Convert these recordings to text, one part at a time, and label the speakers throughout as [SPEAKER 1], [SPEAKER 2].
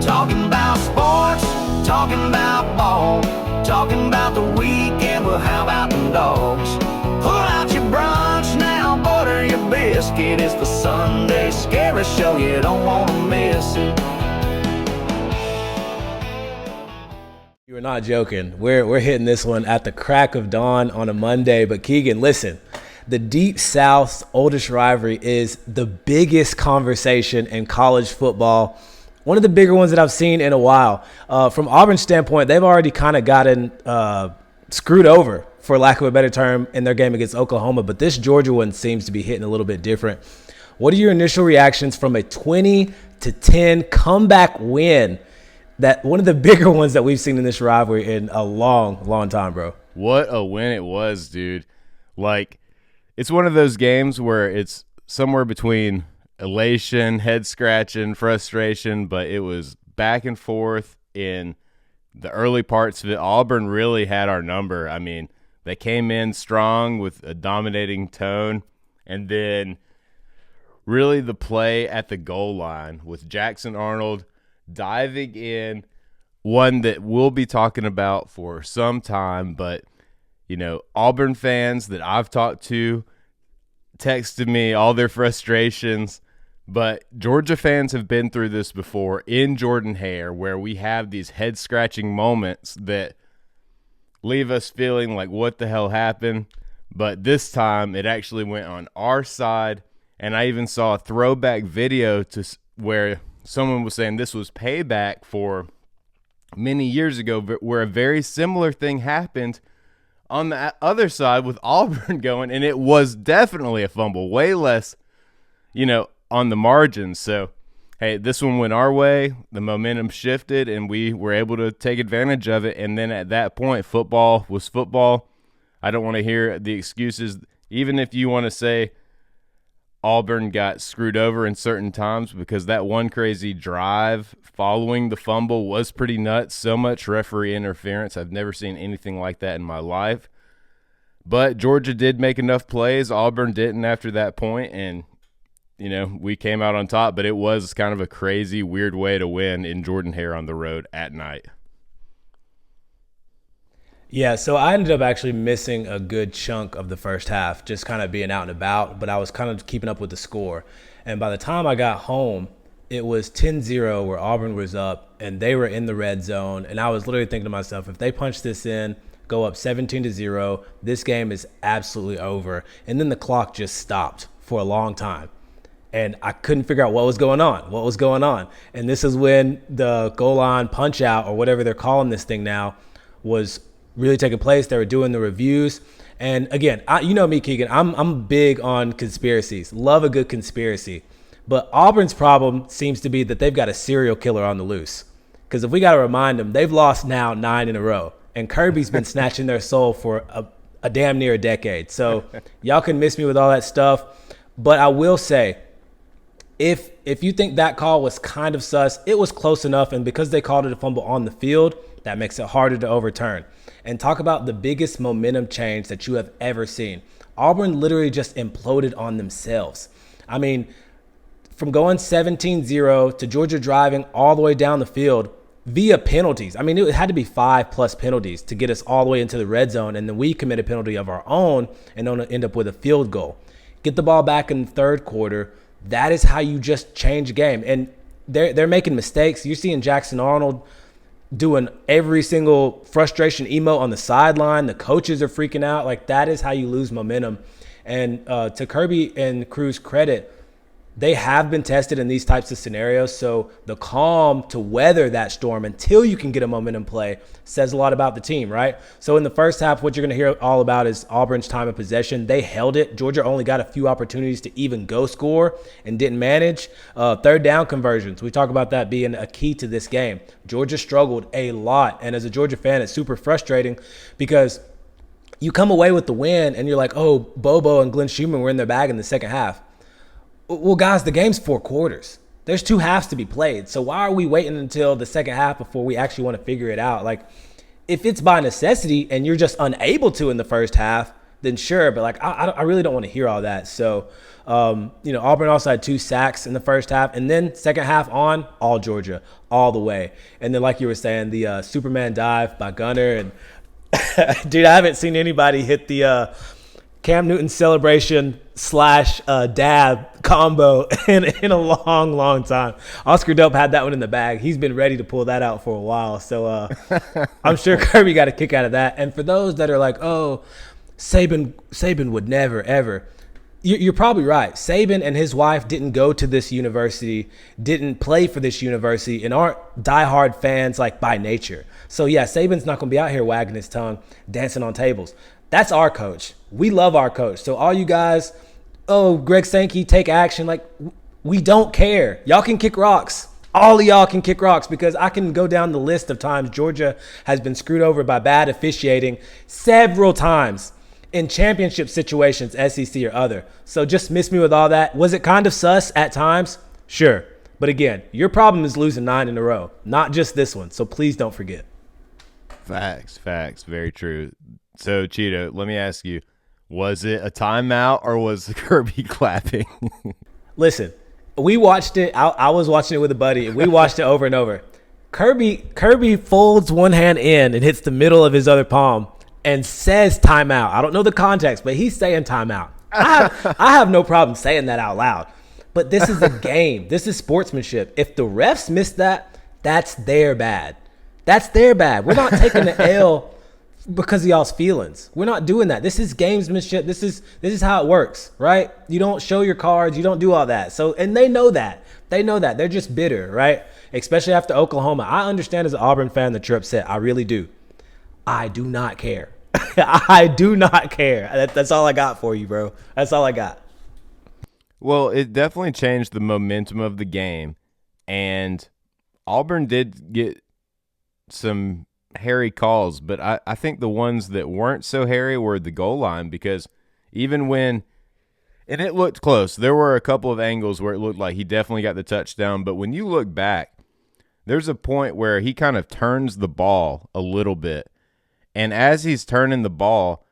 [SPEAKER 1] Talking about sports, talking about ball, talking about the weekend, well, how about them Dogs? Pull out your brunch now, butter your biscuit. It's the Sunday Scary Show, you don't want to miss it.
[SPEAKER 2] You were not joking. We're hitting this one at the crack of dawn on a Monday. But Keegan, listen, the Deep South's oldest rivalry is the biggest conversation in college football. One of the bigger ones that I've seen in a while. From Auburn's standpoint, they've already kind of gotten screwed over, for lack of a better term, in their game against Oklahoma. But this Georgia one seems to be hitting a little bit different. What are your initial reactions from a 20-10 comeback win? That one of the bigger ones that we've seen in this rivalry in a long, long time, bro.
[SPEAKER 3] What a win it was, dude. Like, it's one of those games where it's somewhere between elation, head scratching, frustration, but it was back and forth in the early parts of it. Auburn really had our number. I mean, they came in strong with a dominating tone, and then really the play at the goal line with Jackson Arnold diving in, one that we'll be talking about for some time. But, you know, Auburn fans that I've talked to texted me all their frustrations. But Georgia fans have been through this before in Jordan-Hare, where we have these head-scratching moments that leave us feeling like, what the hell happened? But this time, it actually went on our side. And I even saw a throwback video to where someone was saying this was payback for many years ago, where a very similar thing happened on the other side with Auburn going, and it was definitely a fumble, way less, you know, on the margins. So, hey, this one went our way. The momentum shifted, and we were able to take advantage of it. And then at that point, football was football. I don't want to hear the excuses. Even if you want to say Auburn got screwed over in certain times, because that one crazy drive following the fumble was pretty nuts. So much referee interference. I've never seen anything like that in my life. But Georgia did make enough plays. Auburn didn't after that point, and you know, we came out on top, but it was kind of a crazy, weird way to win in Jordan-Hare on the road at night.
[SPEAKER 2] Yeah, so I ended up actually missing a good chunk of the first half, just kind of being out and about, but I was kind of keeping up with the score. And by the time I got home, it was 10-0 where Auburn was up, and they were in the red zone. And I was literally thinking to myself, if they punch this in, go up 17-0, this game is absolutely over. And then the clock just stopped for a long time. And I couldn't figure out what was going on. And this is when the goal line punch out, or whatever they're calling this thing now, was really taking place. They were doing the reviews. And again, you know me, Keegan, I'm big on conspiracies. Love a good conspiracy. But Auburn's problem seems to be that they've got a serial killer on the loose. Because if we got to remind them, they've lost now 9 in a row. And Kirby's been snatching their soul for a damn near a decade. So y'all can miss me with all that stuff. But I will say, If you think that call was kind of sus, it was close enough, and because they called it a fumble on the field, that makes it harder to overturn. And talk about the biggest momentum change that you have ever seen. Auburn literally just imploded on themselves. I mean, from going 17-0 to Georgia driving all the way down the field via penalties. I mean, it had to be 5+ penalties to get us all the way into the red zone, and then we commit a penalty of our own and don't end up with a field goal. Get the ball back in the third quarter. That is how you just change a game. And they're making mistakes. You're seeing Jackson Arnold doing every single frustration emote on the sideline. The coaches are freaking out. Like, that is how you lose momentum. And to Kirby and Crew's credit, they have been tested in these types of scenarios. So the calm to weather that storm until you can get a momentum play says a lot about the team, right? So in the first half, what you're going to hear all about is Auburn's time of possession. They held it. Georgia only got a few opportunities to even go score and didn't manage. Third down conversions. We talk about that being a key to this game. Georgia struggled a lot. And as a Georgia fan, it's super frustrating because you come away with the win and you're like, oh, Bobo and Glenn Schumann were in their bag in the second half. Well, guys, the game's 4 quarters. There's 2 halves to be played. So why are we waiting until the second half before we actually want to figure it out? Like, if it's by necessity and you're just unable to in the first half, then sure. But like, I really don't want to hear all that. So, Auburn also had 2 sacks in the first half, and then second half on, all Georgia, all the way. And then, like you were saying, the Superman dive by Gunner, and dude, I haven't seen anybody hit the Cam Newton celebration / dab combo in a long, long time. Oscar Dope had that one in the bag. He's been ready to pull that out for a while. So I'm sure Kirby got a kick out of that. And for those that are like, oh, Saban would never, ever. You're probably right. Saban and his wife didn't go to this university, didn't play for this university, and aren't diehard fans like by nature. So yeah, Saban's not going to be out here wagging his tongue, dancing on tables. That's our coach. We love our coach. So all you guys, oh, Greg Sankey, take action. Like, we don't care. Y'all can kick rocks. All of y'all can kick rocks, because I can go down the list of times Georgia has been screwed over by bad officiating several times in championship situations, SEC or other. So just miss me with all that. Was it kind of sus at times? Sure. But again, your problem is losing 9 in a row, not just this one. So please don't forget.
[SPEAKER 3] Facts. Very true. So, Chito, let me ask you, was it a timeout or was Kirby clapping?
[SPEAKER 2] Listen, we watched it. I was watching it with a buddy, and we watched it over and over. Kirby folds one hand in and hits the middle of his other palm and says timeout. I don't know the context, but he's saying timeout. I have no problem saying that out loud. But this is a game. This is sportsmanship. If the refs miss that, that's their bad. That's their bad. We're not taking the L because of y'all's feelings. We're not doing that. This is gamesmanship. This is how it works, right? You don't show your cards. You don't do all that. So, and they know that. They know that. They're just bitter, right? Especially after Oklahoma. I understand as an Auburn fan that you're upset. I really do. I do not care. I do not care. That's all I got for you, bro. That's all I got.
[SPEAKER 3] Well, it definitely changed the momentum of the game, and Auburn did get some hairy calls, but I think the ones that weren't so hairy were the goal line, because even when – and it looked close. There were a couple of angles where it looked like he definitely got the touchdown, but when you look back, there's a point where he kind of turns the ball a little bit, and as he's turning the ball,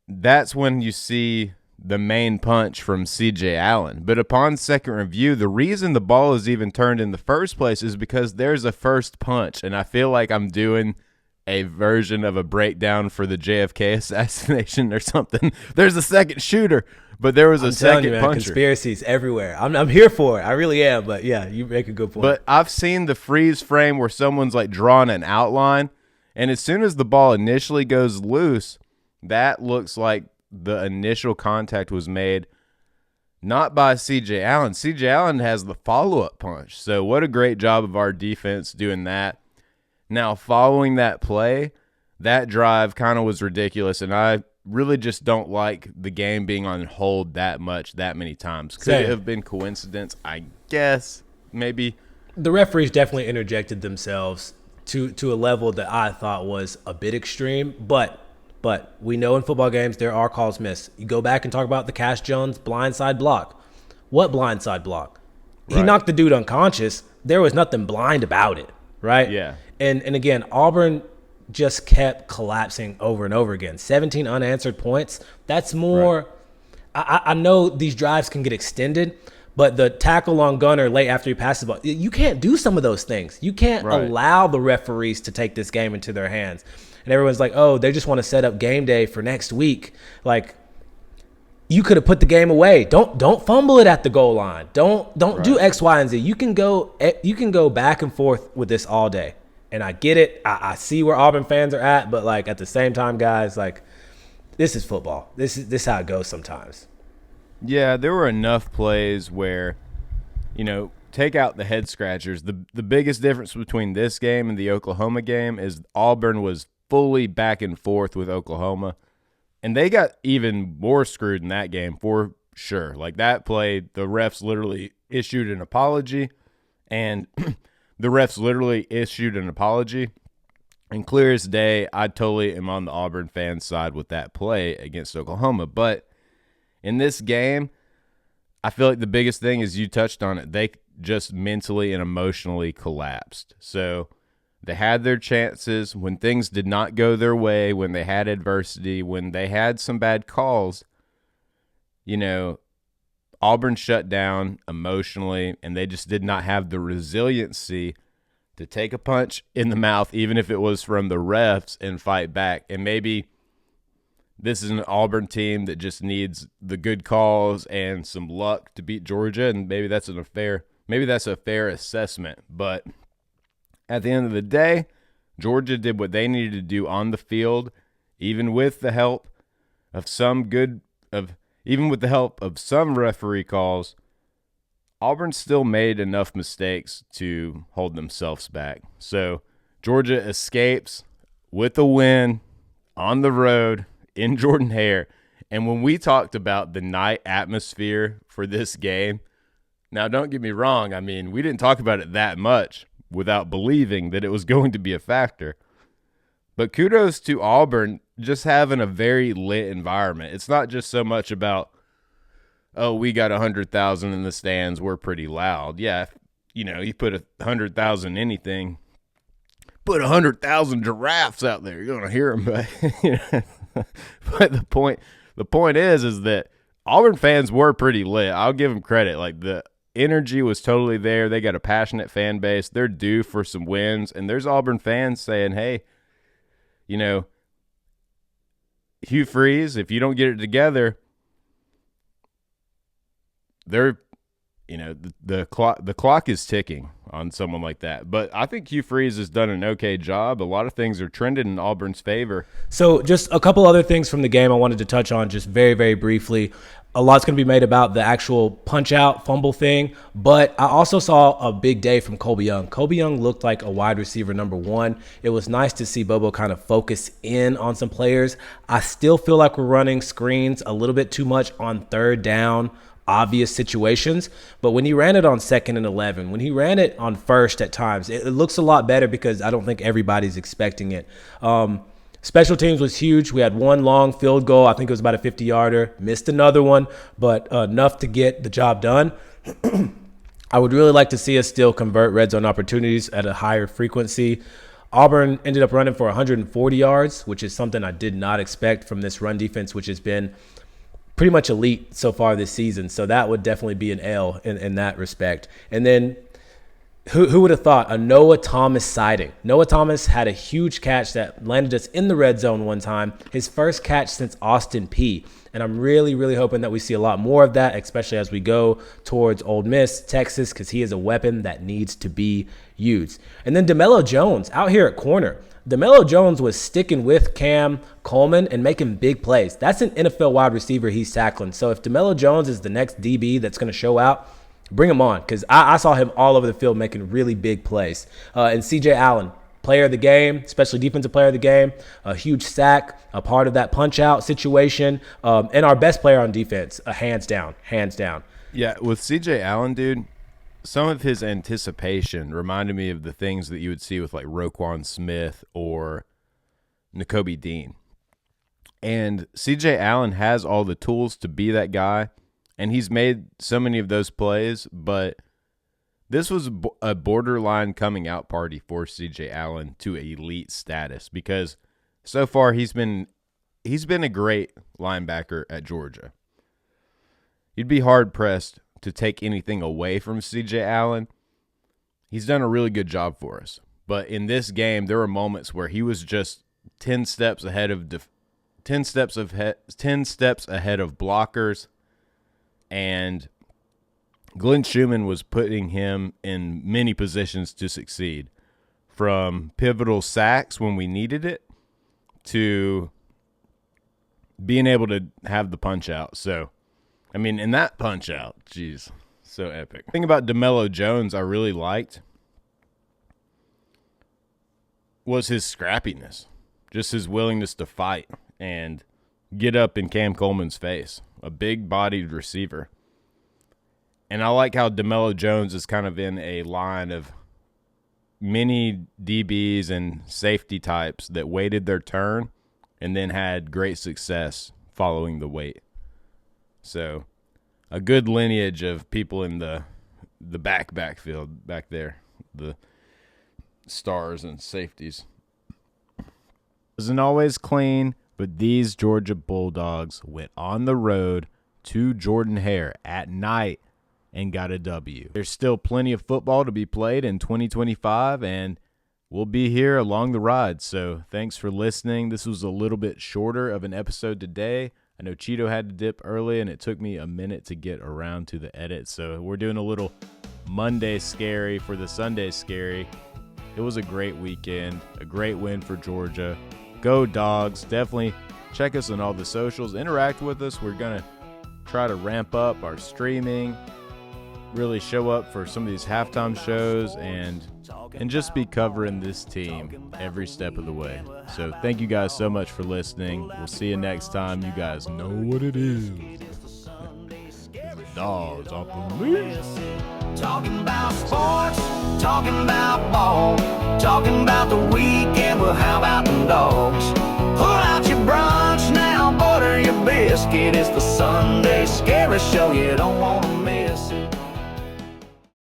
[SPEAKER 3] that's when you see the main punch from C.J. Allen. But upon second review, the reason the ball is even turned in the first place is because there's a first punch, and I feel like I'm doing a version of a breakdown for the JFK assassination or something. There's a second shooter, but there was a second puncher.
[SPEAKER 2] Conspiracies everywhere. I'm here for it. I really am. But yeah, you make a good point.
[SPEAKER 3] But I've seen the freeze frame where someone's like drawing an outline, and as soon as the ball initially goes loose, that looks like the initial contact was made not by C.J. Allen. C.J. Allen has the follow-up punch. So what a great job of our defense doing that. Now, following that play, that drive kind of was ridiculous, and I really just don't like the game being on hold that much, that many times. Could it have been coincidence? I guess, maybe.
[SPEAKER 2] The referees definitely interjected themselves to a level that I thought was a bit extreme, but we know in football games there are calls missed. You go back and talk about the Cash Jones blindside block. What blindside block? He knocked the dude unconscious. There was nothing blind about it, right?
[SPEAKER 3] Yeah.
[SPEAKER 2] And again, Auburn just kept collapsing over and over again. 17 unanswered points. That's more. Right. I know these drives can get extended, but the tackle on Gunner late after he passes the ball, you can't do some of those things. You can't allow the referees to take this game into their hands. And everyone's like, oh, they just want to set up game day for next week. Like, you could have put the game away. Don't fumble it at the goal line. Don't do X, Y, and Z. You can go back and forth with this all day. And I get it. I see where Auburn fans are at, but like at the same time, guys, like this is football. This is how it goes sometimes.
[SPEAKER 3] Yeah, there were enough plays where, take out the head scratchers. The biggest difference between this game and the Oklahoma game is Auburn was fully back and forth with Oklahoma, and they got even more screwed in that game for sure. Like that play, the refs literally issued an apology, and and clear as day, I totally am on the Auburn fan side with that play against Oklahoma. But in this game, I feel like the biggest thing is you touched on it. They just mentally and emotionally collapsed. So They had their chances when things did not go their way, when they had adversity, when they had some bad calls. You know, Auburn shut down emotionally, and they just did not have the resiliency to take a punch in the mouth, even if it was from the refs, and fight back. And maybe this is an Auburn team that just needs the good calls and some luck to beat Georgia, and maybe that's a fair assessment. But at the end of the day, Georgia did what they needed to do on the field, even with the help of some referee calls. Auburn still made enough mistakes to hold themselves back. So Georgia escapes with a win on the road in Jordan-Hare. And when we talked about the night atmosphere for this game, now don't get me wrong, I mean, we didn't talk about it that much without believing that it was going to be a factor. But kudos to Auburn just having a very lit environment. It's not just so much about, oh, we got 100,000 in the stands, we're pretty loud. Yeah, you put 100,000 anything, put 100,000 giraffes out there, you're going to hear them. But the point is that Auburn fans were pretty lit. I'll give them credit. Like, the energy was totally there. They got a passionate fan base. They're due for some wins. And there's Auburn fans saying, hey, Hugh Freeze, if you don't get it together, the clock is ticking on someone like that. But I think Hugh Freeze has done an okay job. A lot of things are trending in Auburn's favor.
[SPEAKER 2] So just a couple other things from the game I wanted to touch on just very, very briefly. A lot's going to be made about the actual punch-out fumble thing, but I also saw a big day from Colby Young. Colby Young looked like a wide receiver number one. It was nice to see Bobo kind of focus in on some players. I still feel like we're running screens a little bit too much on third down, obvious situations, but when he ran it on 2nd and 11, when he ran it on first at times, it looks a lot better because I don't think everybody's expecting it. Special teams was huge. We had one long field goal. I think it was about a 50-yarder. Missed another one, but enough to get the job done. I would really like to see us still convert red zone opportunities at a higher frequency. Auburn ended up running for 140 yards, which is something I did not expect from this run defense, which has been pretty much elite so far this season. So that would definitely be an L in that respect. And then who would have thought a Noah Thomas sighting? Noah Thomas had a huge catch that landed us in the red zone one time, his first catch since Austin Peay. And I'm really, really hoping that we see a lot more of that, especially as we go towards Ole Miss, Texas, because he is a weapon that needs to be used. And then DeMello Jones out here at corner. DeMello Jones was sticking with Cam Coleman and making big plays. That's an NFL wide receiver he's tackling. So if DeMello Jones is the next DB that's going to show out, bring him on, because I saw him all over the field making really big plays. And C.J. Allen, player of the game, especially defensive player of the game, a huge sack, a part of that punch-out situation, and our best player on defense, hands down.
[SPEAKER 3] Yeah, with C.J. Allen, dude, some of his anticipation reminded me of the things that you would see with, like, Roquan Smith or Nakobe Dean. And C.J. Allen has all the tools to be that guy, and he's made so many of those plays, but this was a borderline coming out party for C.J. Allen to elite status, because so far he's been a great linebacker at Georgia. You'd be hard-pressed to take anything away from C.J. Allen. He's done a really good job for us. But in this game, there were moments where he was just 10 steps ahead of blockers, and Glenn Schumann was putting him in many positions to succeed, from pivotal sacks when we needed it to being able to have the punch out. So, I mean, in that punch out, geez, so epic. The thing about DeMello Jones I really liked was his scrappiness, just his willingness to fight and get up in Cam Coleman's face, a big-bodied receiver. And I like how DeMello Jones is kind of in a line of many DBs and safety types that waited their turn and then had great success following the wait. So a good lineage of people in the backfield back there. stars and safeties. Isn't always clean, but these Georgia Bulldogs went on the road to Jordan-Hare at night and got a W. There's still plenty of football to be played in 2025, and we'll be here along the ride. So thanks for listening. This was a little bit shorter of an episode today. I know Chito had to dip early, and it took me a minute to get around to the edit. So we're doing a little Monday scary for the Sunday scary. It was a great weekend, a great win for Georgia. Go Dogs. Definitely check us on all the socials. Interact with us. We're going to try to ramp up our streaming, really show up for some of these halftime shows, and just be covering this team every step of the way. So thank you guys so much for listening. We'll see you next time. You guys know what it is. The Dogs off the leash.
[SPEAKER 1] Talking about sports, talking about ball, talking about the weekend, well, how about them dogs? Pull out your brunch now, butter your biscuit. It's the Sunday Scary Show, you don't want to miss it.